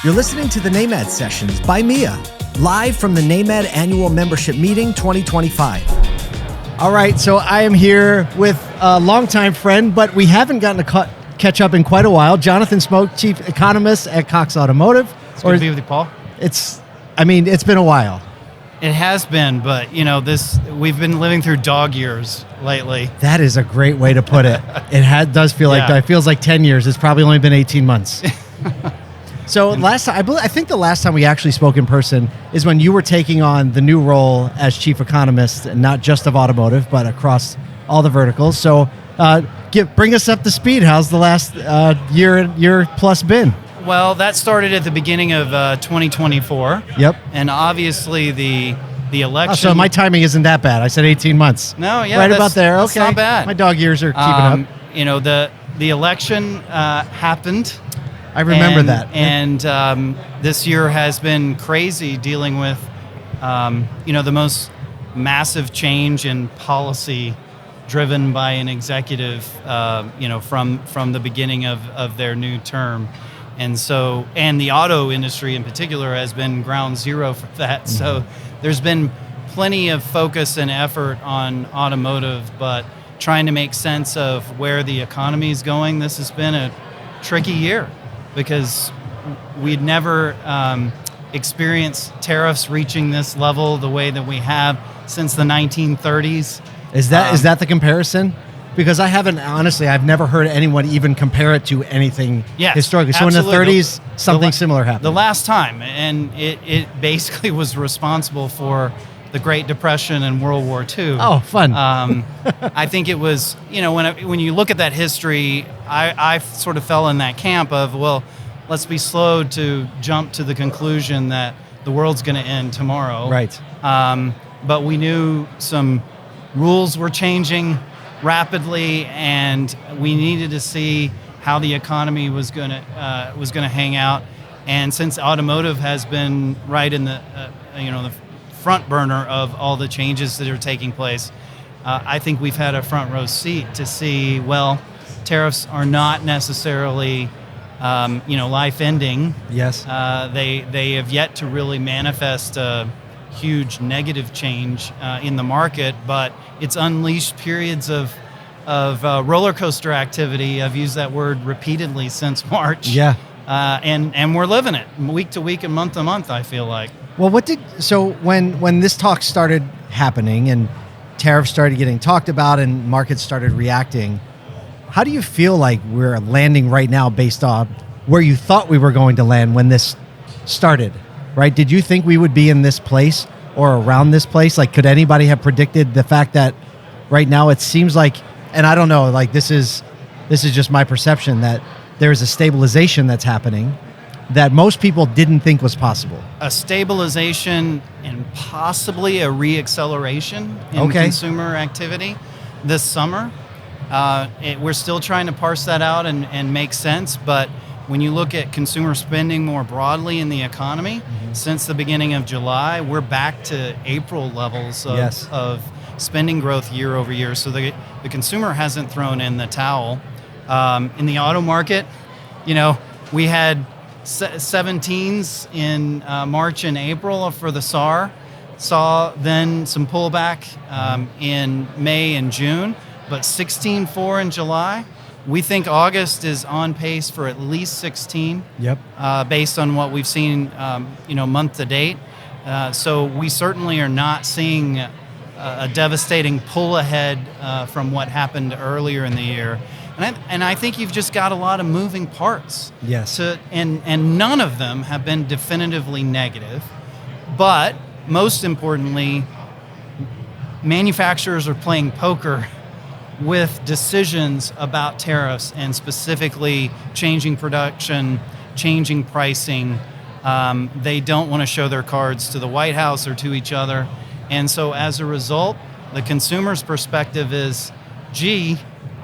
You're listening to the NAMAD Sessions by Mia, live from the NAMAD Annual Membership Meeting 2025. All right, so I am here with a longtime friend, but we haven't gotten to catch up in quite a while. Jonathan Smoke, Chief Economist at Cox Automotive. It's good to be with you, Paul. It's been a while. It has been, but we've been living through dog years lately. That is a great way to put it. Does feel like that. It feels like 10 years. It's probably only been 18 months. So I think the last time we actually spoke in person is when you were taking on the new role as Chief Economist, and not just of automotive, but across all the verticals. So bring us up to speed. How's the last year plus been? Well, that started at the beginning of 2024. Yep. And obviously the election. Oh, so my timing isn't that bad. I said 18 months. No, yeah. Right about there. That's okay. not bad. My dog years are keeping up. The election happened. I remember that. And this year has been crazy dealing with, the most massive change in policy driven by an executive, from the beginning of their new term. And the auto industry in particular has been ground zero for that. Mm-hmm. So there's been plenty of focus and effort on automotive, but trying to make sense of where the economy is going. This has been a tricky year because we'd never experienced tariffs reaching this level the way that we have since the 1930s. Is that the comparison? Because I've never heard anyone even compare it to anything historically. So absolutely. In the 30s, something similar happened. The last time, and it basically was responsible for the Great Depression and World War II. Oh, fun. I think it was, when you look at that history, I sort of fell in that camp of, well, let's be slow to jump to the conclusion that the world's going to end tomorrow. Right. But we knew some rules were changing rapidly, and we needed to see how the economy was going to hang out. And since automotive has been right in the the front burner of all the changes that are taking place, I think we've had a front row seat to see, well, tariffs are not necessarily life ending. Yes. They have yet to really manifest a huge negative change in the market, but it's unleashed periods of roller coaster activity. I've used that word repeatedly since March. Yeah. And we're living it week to week and month to month, I feel like. Well, when this talk started happening and tariffs started getting talked about and markets started reacting, how do you feel like we're landing right now based on where you thought we were going to land when this started, right? Did you think we would be in this place or around this place? Like, could anybody have predicted the fact that right now it seems like, and I don't know, like this is just my perception, that there's a stabilization that's happening that most people didn't think was possible. A stabilization and possibly a re-acceleration in consumer activity this summer. We're still trying to parse that out and make sense, but when you look at consumer spending more broadly in the economy, since the beginning of July, we're back to April levels of spending growth year over year. So the consumer hasn't thrown in the towel. In the auto market, we had 17s in March and April for the SAAR. Saw then some pullback in May and June, but 16.4 in July. We think August is on pace for at least 16. Yep. Based on what we've seen, month to date. So we certainly are not seeing a devastating pull ahead from what happened earlier in the year. And I think you've just got a lot of moving parts. Yes. And none of them have been definitively negative. But most importantly, manufacturers are playing poker with decisions about tariffs and specifically changing production, changing pricing. They don't want to show their cards to the White House or to each other. And so as a result, the consumer's perspective is, gee,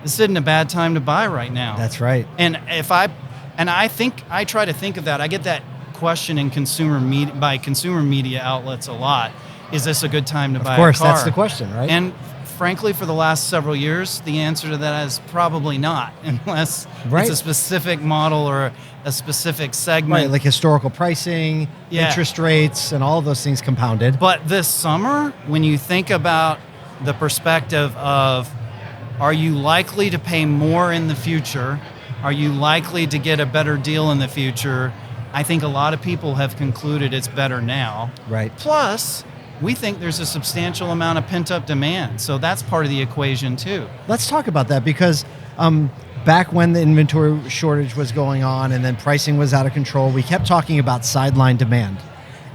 this isn't a bad time to buy right now. That's right. And I try to think of that. I get that question in consumer media outlets a lot. Is this a good time to buy a car? Of course, that's the question, right? And frankly, for the last several years, the answer to that is probably not, unless it's a specific model or a specific segment. Right, like historical pricing, interest rates, and all of those things compounded. But this summer, when you think about the perspective of, are you likely to pay more in the future? Are you likely to get a better deal in the future? I think a lot of people have concluded it's better now. Right. Plus, we think there's a substantial amount of pent-up demand. So that's part of the equation too. Let's talk about that, because back when the inventory shortage was going on and then pricing was out of control, we kept talking about sideline demand.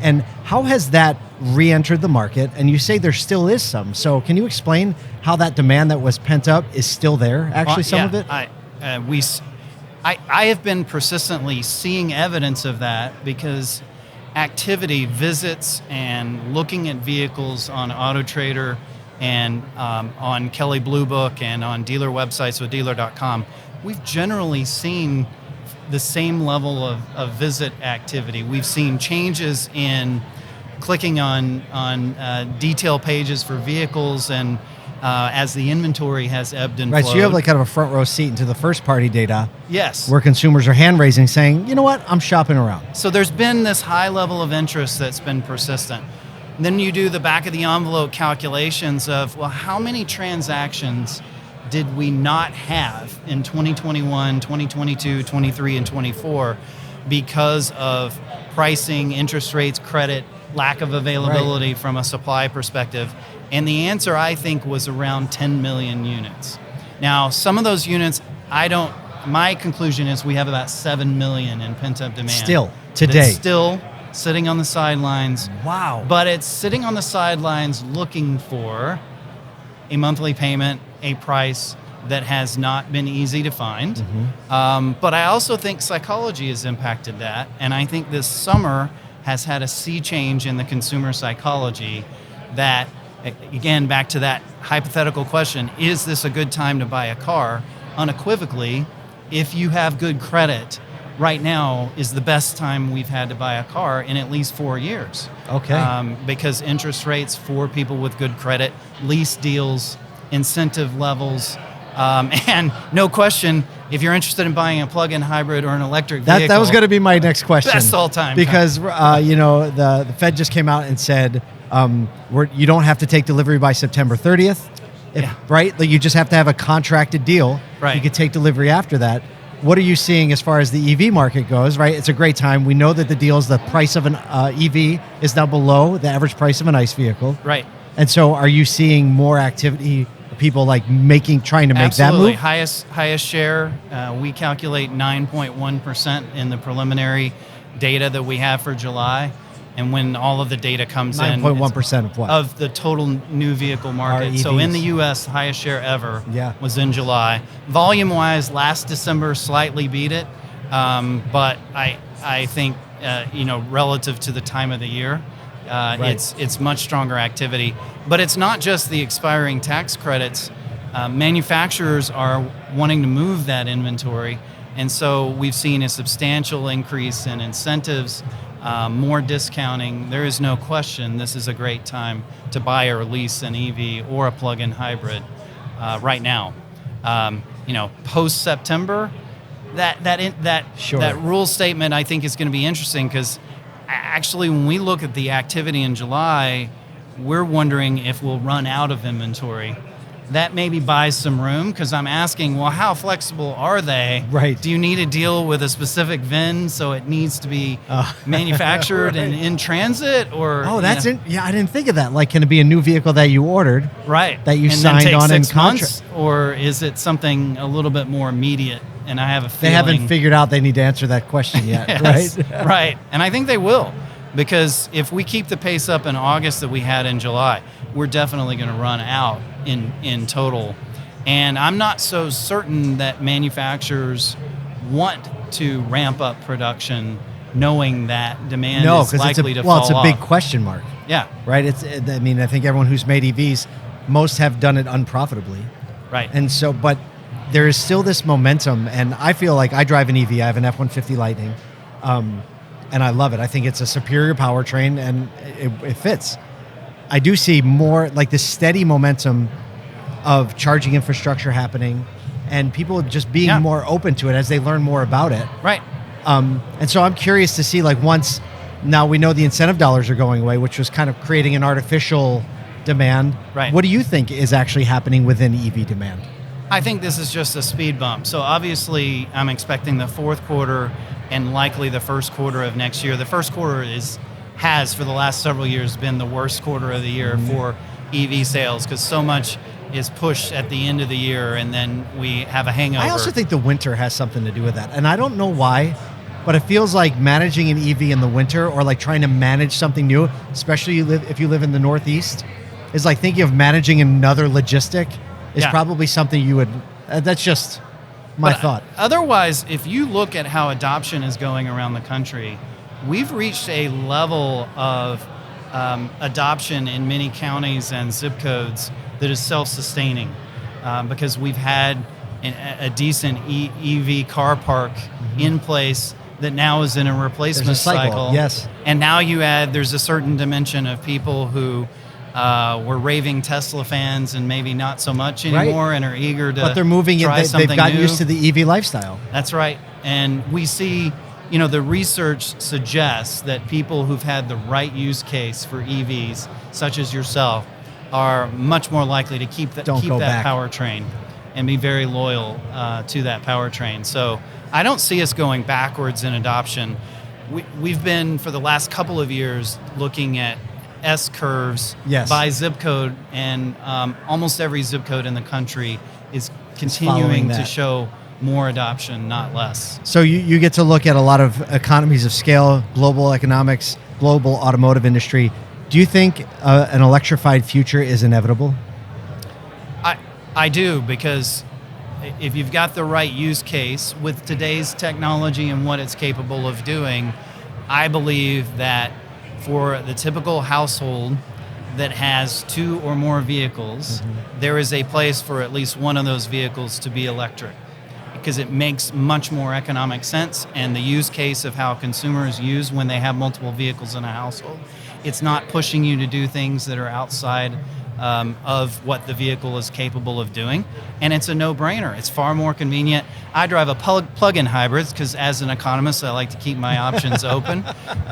And how has that re-entered the market? And you say there still is some. So can you explain how that demand that was pent up is still there, actually, some of it? I have been persistently seeing evidence of that, because activity, visits, and looking at vehicles on AutoTrader and on Kelley Blue Book and on dealer websites with dealer.com, we've generally seen the same level of visit activity. We've seen changes in clicking on detail pages for vehicles, and as the inventory has ebbed and flowed. Right, so you have like kind of a front row seat into the first party data. Yes. Where consumers are hand raising saying, you know what, I'm shopping around. So there's been this high level of interest that's been persistent. And then you do the back of the envelope calculations of, well, how many transactions did we not have in 2021, 2022, 23, and 24 because of pricing, interest rates, credit, lack of availability from a supply perspective? And the answer, I think, was around 10 million units. Now, some of those units, my conclusion is we have about 7 million in pent-up demand. Still, today. It's still sitting on the sidelines. Wow. But it's sitting on the sidelines looking for a monthly payment, a price that has not been easy to find. Mm-hmm. But I also think psychology has impacted that. And I think this summer has had a sea change in the consumer psychology that, again, back to that hypothetical question, is this a good time to buy a car? Unequivocally, if you have good credit, right now is the best time we've had to buy a car in at least 4 years. Okay. Because interest rates for people with good credit, lease deals, incentive levels, and no question, if you're interested in buying a plug-in hybrid or an electric vehicle, that was going to be my next question. Best all time. Because the Fed just came out and said you don't have to take delivery by September 30th, right? Like, you just have to have a contracted deal. Right. You could take delivery after that. What are you seeing as far as the EV market goes, right? It's a great time. We know that the price of an EV is now below the average price of an ICE vehicle. Right. And so are you seeing more activity, people like trying to make Absolutely. that move? Highest share. We calculate 9.1% in the preliminary data that we have for July. And when all of the data comes in, 9.1% of what? Of the total new vehicle market. So in the U.S., highest share ever was in July. Volume-wise, last December slightly beat it, but I think relative to the time of the year, it's much stronger activity. But it's not just the expiring tax credits. Manufacturers are wanting to move that inventory, and so we've seen a substantial increase in incentives. More discounting. There is no question this is a great time to buy or lease an EV or a plug-in hybrid right now. Post September, that rule statement I think is going to be interesting, because actually when we look at the activity in July, we're wondering if we'll run out of inventory. That maybe buys some room, because I'm asking, well, how flexible are they? Right. Do you need to deal with a specific VIN, so it needs to be manufactured and in transit? Or I didn't think of that. Like, can it be a new vehicle that you ordered? Right. That you and signed then take on 6 in contract? months, or is it something a little bit more immediate? And I have a feeling They haven't figured out they need to answer that question yet, yes, right? Right. And I think they will. Because if we keep the pace up in August that we had in July, we're definitely going to run out in total. And I'm not so certain that manufacturers want to ramp up production knowing that demand is likely to fall off. Well, it's a big question mark. Yeah. Right? I think everyone who's made EVs, most have done it unprofitably. Right. And so, but there is still this momentum, and I feel like I drive an EV. I have an F-150 Lightning. And I love it. I think it's a superior powertrain, and it fits. I do see more like this steady momentum of charging infrastructure happening and people just being more open to it as they learn more about it. Right. And so I'm curious to see, like, once now we know the incentive dollars are going away, which was kind of creating an artificial demand. Right. What do you think is actually happening within EV demand? I think this is just a speed bump. So obviously I'm expecting the fourth quarter and likely the first quarter of next year. The first quarter has for the last several years been the worst quarter of the year for EV sales because so much is pushed at the end of the year and then we have a hangover. I also think the winter has something to do with that. And I don't know why, but it feels like managing an EV in the winter or like trying to manage something new, especially if you live in the Northeast, is like thinking of managing another logistic is probably something you would, that's just my thought. Otherwise, if you look at how adoption is going around the country, we've reached a level of adoption in many counties and zip codes that is self-sustaining because we've had a decent EV car park in place that now is in a replacement cycle. Yes. And now there's a certain dimension of people who were raving Tesla fans and maybe not so much anymore and are eager to but they're moving try something they've gotten new. used to the EV lifestyle. That's right. And we see, the research suggests that people who've had the right use case for EVs, such as yourself, are much more likely to keep that powertrain and be very loyal to that powertrain. So I don't see us going backwards in adoption. We've been, for the last couple of years, looking at S-curves by zip code, and almost every zip code in the country is continuing to show more adoption, not less. So you get to look at a lot of economies of scale, global economics, global automotive industry. Do you think an electrified future is inevitable? I do, because if you've got the right use case with today's technology and what it's capable of doing, I believe that for the typical household that has 2 or more vehicles, there is a place for at least one of those vehicles to be electric, because it makes much more economic sense, and the use case of how consumers use when they have multiple vehicles in a household, it's not pushing you to do things that are outside of what the vehicle is capable of doing, and it's a no-brainer. It's far more convenient. I drive a plug-in hybrid because as an economist I like to keep my options open,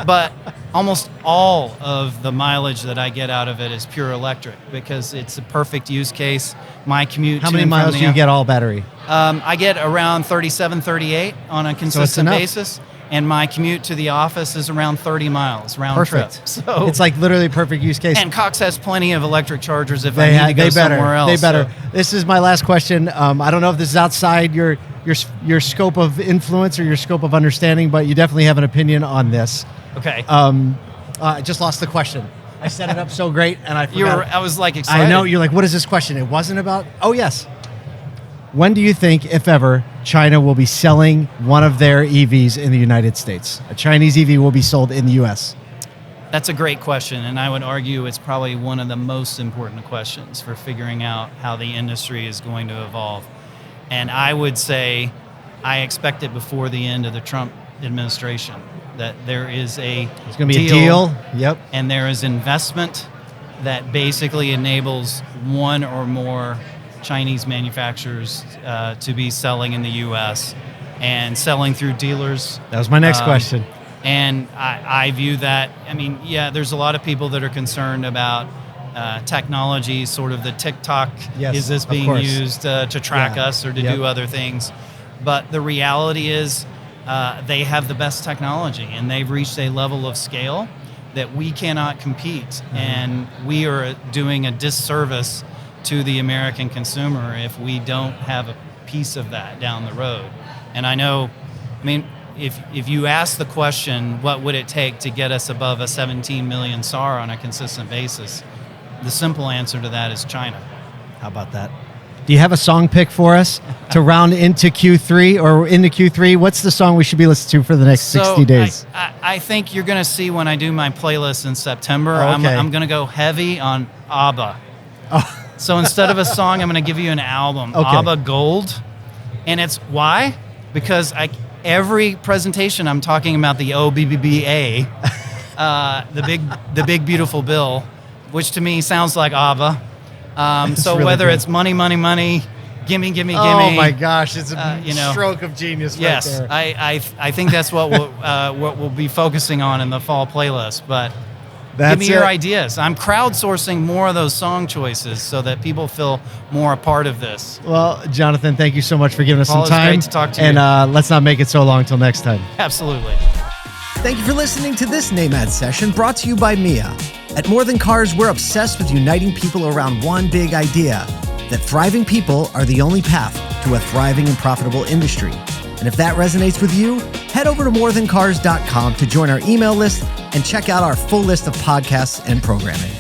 but almost all of the mileage that I get out of it is pure electric because it's a perfect use case. My commute How many miles do you get all battery? I get around 37, 38 on a consistent basis. And my commute to the office is around 30 miles round trip. So it's like literally perfect use case. And Cox has plenty of electric chargers if I need to go somewhere else. They better. So. This is my last question. I don't know if this is outside your scope of influence or your scope of understanding, but you definitely have an opinion on this. Okay. I just lost the question. I set it up so great, and I forgot. I was like excited. I know. You're like, what is this question? It wasn't about. Oh yes. When do you think, if ever, China will be selling one of their EVs in the United States? A Chinese EV will be sold in the U.S. That's a great question, and I would argue it's probably one of the most important questions for figuring out how the industry is going to evolve. And I would say I expect it before the end of the Trump administration, that there is there's going to be a deal, yep, and there is investment that basically enables one or more Chinese manufacturers to be selling in the U.S. and selling through dealers. That was my next question. And I view that, there's a lot of people that are concerned about technology, sort of the TikTok, is this being used to track us or to do other things? But the reality is they have the best technology, and they've reached a level of scale that we cannot compete. And we are doing a disservice to the American consumer if we don't have a piece of that down the road. And I know, if you ask the question, what would it take to get us above a 17 million SAR on a consistent basis? The simple answer to that is China. How about that? Do you have a song pick for us to round into Q3 or into Q3? What's the song we should be listening to for the next 60 days? I think you're going to see when I do my playlist in September, I'm going to go heavy on Abba. Oh. So instead of a song, I'm going to give you an album, Abba Gold. And it's why? Because every presentation I'm talking about the OBBBA, the big beautiful bill, which to me sounds like Abba. So really whether good. it's money, gimme. Oh my gosh, it's a stroke of genius yes, right there. I think that's what we'll be focusing on in the fall playlist. But That's give me your it. ideas. I'm crowdsourcing more of those song choices so that people feel more a part of this. Well, Jonathan, thank you so much for giving us Paul, some time. it's great to talk to and you. Let's not make it so long till next time. Absolutely. Thank you for listening to this NAMAD session brought to you by Mia. At More Than Cars, we're obsessed with uniting people around one big idea, that thriving people are the only path to a thriving and profitable industry. And if that resonates with you, head over to morethancars.com to join our email list and check out our full list of podcasts and programming.